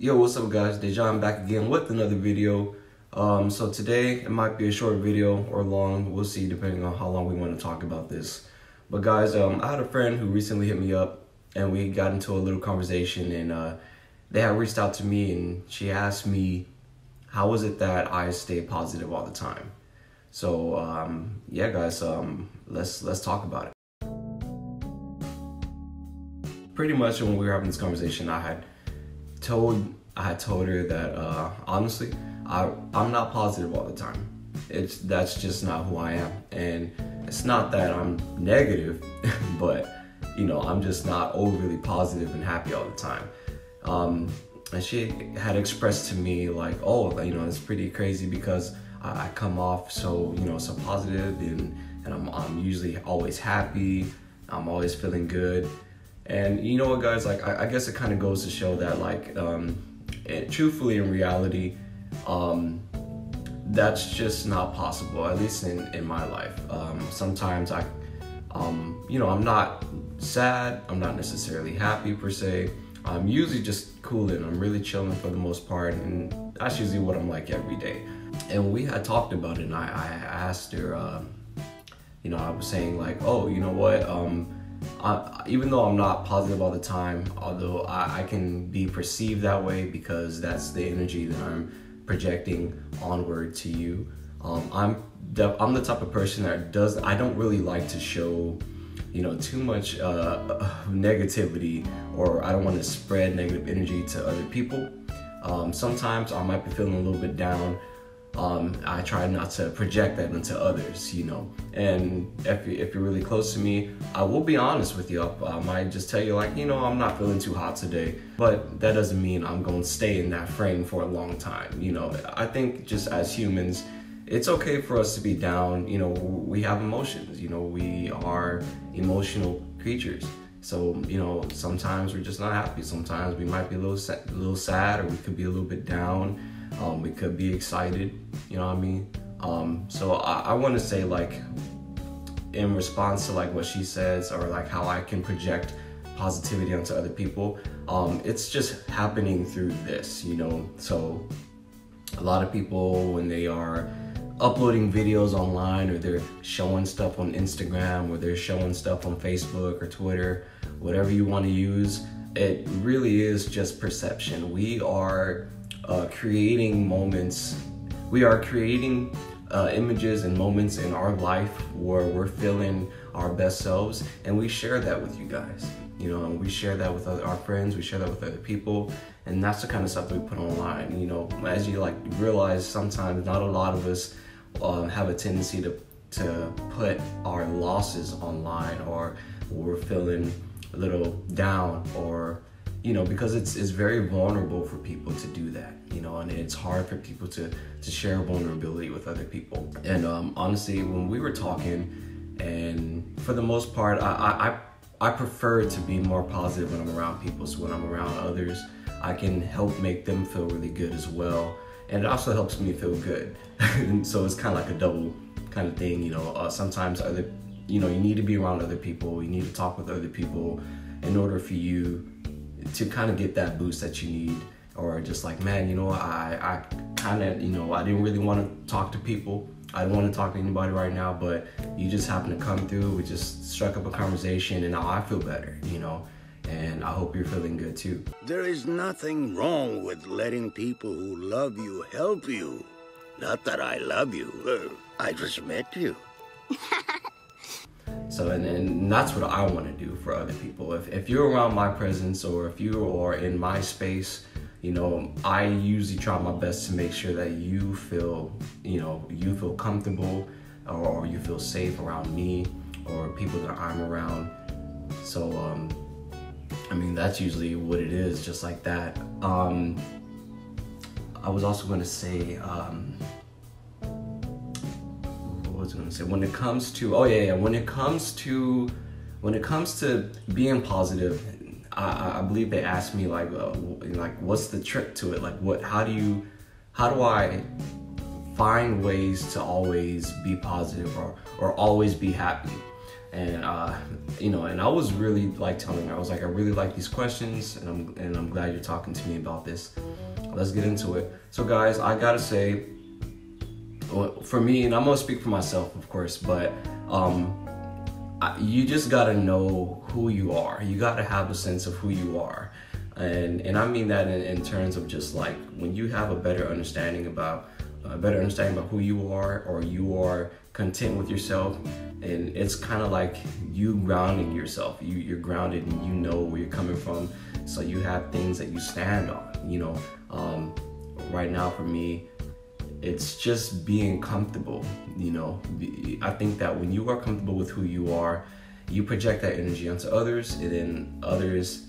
Yo, what's up guys? Dae'Jon back again with another video. So today it might be a short video or long, we'll see depending on how long we want to talk about this. But guys, I had a friend who recently hit me up and we got into a little conversation, and they had reached out to me and she asked me, how is it that I stay positive all the time? So yeah guys, let's talk about it. Pretty much when we were having this conversation, I had told her that honestly, I'm not positive all the time. That's just not who I am, and it's not that I'm negative, but you know, I'm just not overly positive and happy all the time. And she had expressed to me like, oh, you know, it's pretty crazy because I come off so, you know, so positive, and I'm usually always happy. I'm always feeling good. And you know what guys, like I guess it kind of goes to show that like truthfully in reality, that's just not possible, at least in my life. Sometimes you know, I'm not sad, I'm not necessarily happy per se. I'm usually just cooling, I'm really chilling for the most part, and that's usually what I'm like every day. And we had talked about it, and I asked her, you know, I was saying like, oh, you know what, even though I'm not positive all the time, although I can be perceived that way because that's the energy that I'm projecting onward to you. I'm the type of person that I don't really like to show, you know, too much negativity, or I don't want to spread negative energy to other people. Sometimes I might be feeling a little bit down. I try not to project that into others, you know. And if you're really close to me, I will be honest with you. I might just tell you like, you know, I'm not feeling too hot today. But that doesn't mean I'm going to stay in that frame for a long time, you know. I think just as humans, it's okay for us to be down. You know, we have emotions, you know, we are emotional creatures. So, you know, sometimes we're just not happy. Sometimes we might be a little sad, or we could be a little bit down. We could be excited, you know what I mean? So I want to say, like, in response to like what she says, or like how I can project positivity onto other people, it's just happening through this, you know. So a lot of people, when they are uploading videos online, or they're showing stuff on Instagram, or they're showing stuff on Facebook or Twitter, whatever you want to use, it really is just perception. We are creating moments, we are creating images and moments in our life where we're feeling our best selves, and we share that with you guys, you know, and we share that with our friends, we share that with other people, and that's the kind of stuff that we put online. You know, as you like realize, sometimes not a lot of us have a tendency to put our losses online, or we're feeling a little down, or you know, because it's very vulnerable for people to do that, you know, and it's hard for people to share vulnerability with other people. And honestly, when we were talking, and for the most part, I prefer to be more positive when I'm around people. So when I'm around others, I can help make them feel really good as well, and it also helps me feel good. And so it's kind of like a double kind of thing, you know. Sometimes you know, you need to be around other people, you need to talk with other people in order for you to kind of get that boost that you need. Or just like, man, you know, I kind of, you know, I didn't really want to talk to people, I don't want to talk to anybody right now, but you just happen to come through, we just struck up a conversation, and now I feel better, you know, and I hope you're feeling good too. There is nothing wrong with letting people who love you help you. Not that I love you, I just met you. So, and that's what I want to do for other people. If you're around my presence, or if you are in my space, you know, I usually try my best to make sure that you feel, you know, you feel comfortable, or you feel safe around me or people that I'm around. So, I mean, that's usually what it is, just like that. I was also going to say, when it comes to, when it comes to being positive, I believe they asked me like what's the trick to it? Like how do I find ways to always be positive, or always be happy? And and I was really like telling her, I was like, I really like these questions, and I'm glad you're talking to me about this. Let's get into it. So guys, I gotta say, for me, and I'm gonna speak for myself, of course, but you just gotta know who you are. You gotta have a sense of who you are, and I mean that in terms of just like when you have a better understanding about who you are, or you are content with yourself, and it's kind of like you grounding yourself. You're grounded, and you know where you're coming from, so you have things that you stand on. Right now for me, it's just being comfortable. I think that when you are comfortable with who you are, you project that energy onto others, and then others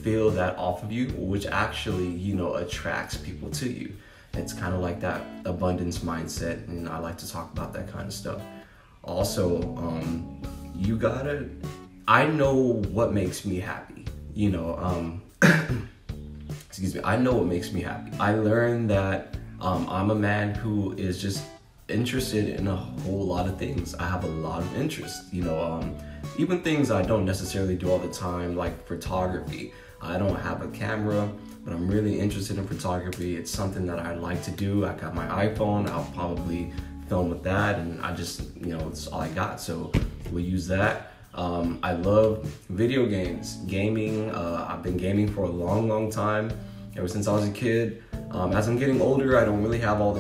feel that off of you, which actually attracts people to you. It's kind of like that abundance mindset, and I like to talk about that kind of stuff. Also, I know what makes me happy. Excuse me. I know what makes me happy. I learned that I'm a man who is just interested in a whole lot of things. I have a lot of interest, even things I don't necessarily do all the time, like photography. I don't have a camera, but I'm really interested in photography. It's something that I like to do. I got my iPhone. I'll probably film with that, and I just, it's all I got. So we'll use that. I love video games, gaming. I've been gaming for a long, long time, ever since I was a kid. As I'm getting older, I don't really have I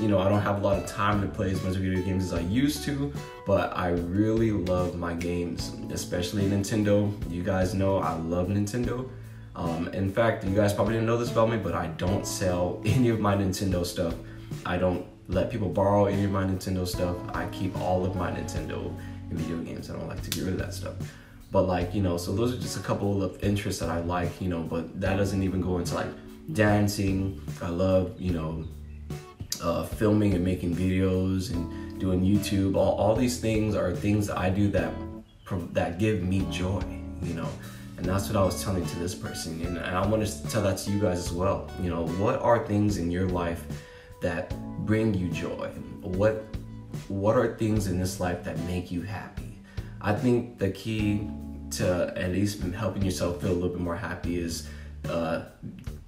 don't have a lot of time to play as much video games as I used to, but I really love my games, especially Nintendo. You guys know I love Nintendo. In fact, you guys probably didn't know this about me, but I don't sell any of my Nintendo stuff. I don't let people borrow any of my Nintendo stuff. I keep all of my Nintendo video games. I don't like to get rid of that stuff. But so those are just a couple of interests that I like, but that doesn't even go into like dancing. I love, filming and making videos and doing YouTube. All these things are things that I do that give me joy, and that's what I was telling to this person, and I want to tell that to you guys as well. What are things in your life that bring you joy? What are things in this life that make you happy? I think the key to at least helping yourself feel a little bit more happy is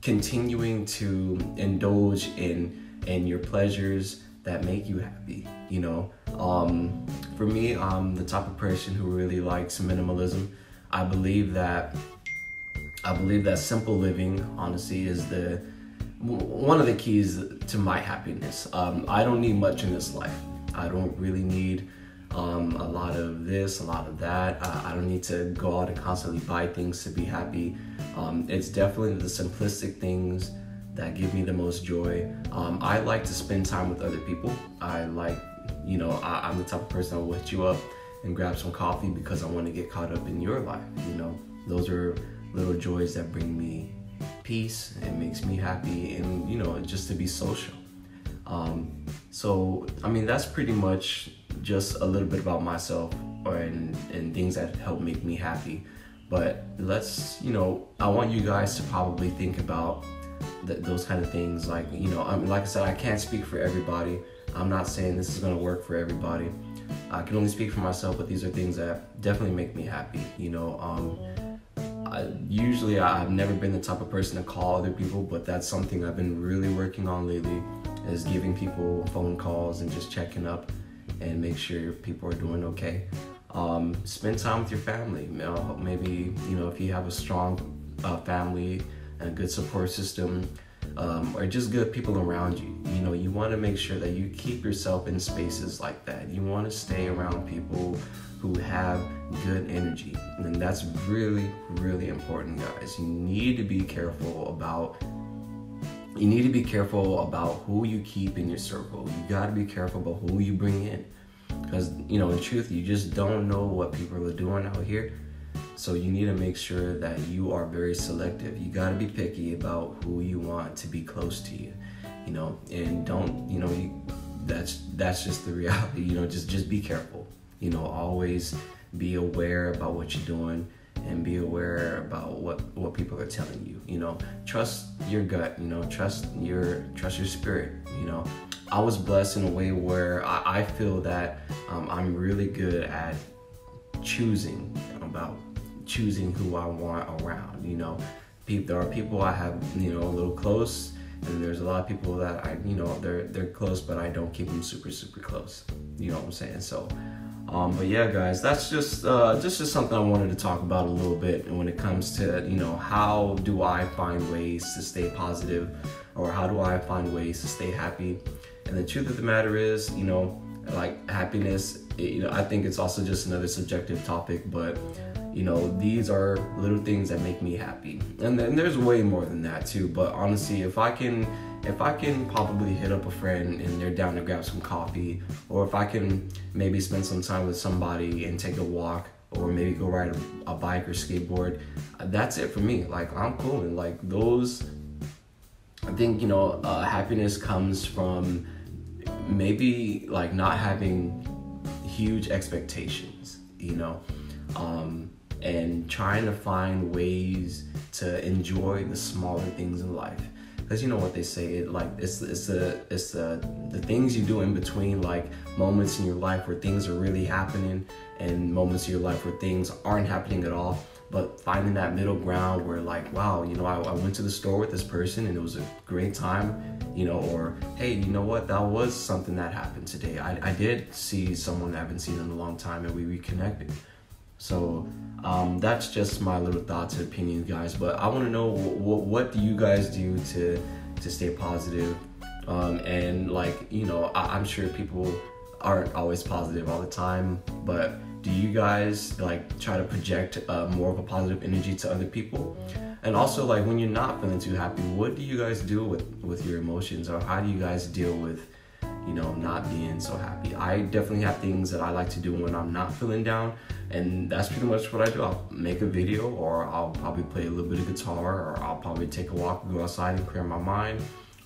continuing to indulge in your pleasures that make you happy. For me, I'm the type of person who really likes minimalism. I believe that simple living, honestly, is one of the keys to my happiness. I don't need much in this life. I don't really need a lot of this, a lot of that. I don't need to go out and constantly buy things to be happy. It's definitely the simplistic things that give me the most joy. I like to spend time with other people. I like, I'm the type of person that will hit you up and grab some coffee because I want to get caught up in your life. Those are little joys that bring me peace and makes me happy, and just to be social. So that's pretty much just a little bit about myself and things that help make me happy. But I want you guys to probably think about those kind of things. Like I said, I can't speak for everybody. I'm not saying this is going to work for everybody. I can only speak for myself, but these are things that definitely make me happy. I've never been the type of person to call other people, but that's something I've been really working on lately, is giving people phone calls and just checking up and make sure people are doing okay. Spend time with your family. Maybe, if you have a strong family and a good support system, or just good people around you, you want to make sure that you keep yourself in spaces like that. You want to stay around people who have good energy, and that's really, really important, guys. You need to be careful about who you keep in your circle. You got to be careful about who you bring in, because in truth, you just don't know what people are doing out here. So you need to make sure that you are very selective. You got to be picky about who you want to be close to you, and don't, that's just the reality. Just be careful. Always be aware about what you're doing, and be aware about what people are telling you. Trust your gut. Trust your spirit. I was blessed in a way where I feel that I'm really good at choosing who I want around. You know, there are people I have, you know, a little close, and there's a lot of people that I, you know, they're close, but I don't keep them super close. You know what I'm saying? So, but yeah, guys, that's just something I wanted to talk about a little bit. And when it comes to, you know, how do I find ways to stay positive, or how do I find ways to stay happy? And the truth of the matter is, you know, like happiness, you know, I think it's also just another subjective topic, but you know, these are little things that make me happy. And then there's way more than that too. But honestly, if I can probably hit up a friend and they're down to grab some coffee, or if I can maybe spend some time with somebody and take a walk, or maybe go ride a bike or skateboard, that's it for me. Like, I'm cool. And like those, I think, you know, happiness comes from maybe like not having huge expectations, you know, and trying to find ways to enjoy the smaller things in life. Because you know what they say, it's the things you do in between, like moments in your life where things are really happening, and moments in your life where things aren't happening at all. But finding that middle ground where, like, wow, you know, I went to the store with this person and it was a great time, you know, or hey, you know what, that was something that happened today. I did see someone I haven't seen in a long time, and we reconnected. So that's just my little thoughts and opinions, guys. But I want to know, what do you guys do to stay positive? And like, you know, I'm sure people aren't always positive all the time, but do you guys like try to project more of a positive energy to other people? And also, like, when you're not feeling too happy, what do you guys do with your emotions, or how do you guys deal with, you know, not being so happy? I definitely have things that I like to do when I'm not feeling down, and that's pretty much what I do. I'll make a video, or I'll probably play a little bit of guitar, or I'll probably take a walk, go outside and clear my mind.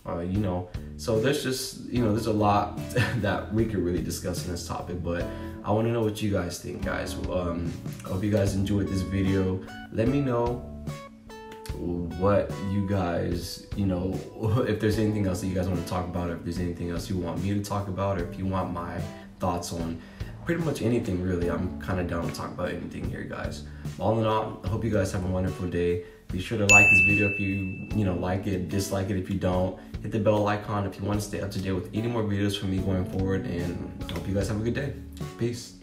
You know, so there's just, you know, there's a lot that we could really discuss in this topic, but I want to know what you guys think, guys. I hope you guys enjoyed this video. Let me know what you guys, you know, if there's anything else that you guys want to talk about, or if there's anything else you want me to talk about, or if you want my thoughts on pretty much anything, really. I'm kind of down to talk about anything here, guys. All in all, I hope you guys have a wonderful day. Be sure to like this video if you know, like it, dislike it if you don't. Hit the bell icon if you want to stay up to date with any more videos from me going forward, and I hope you guys have a good day. Peace.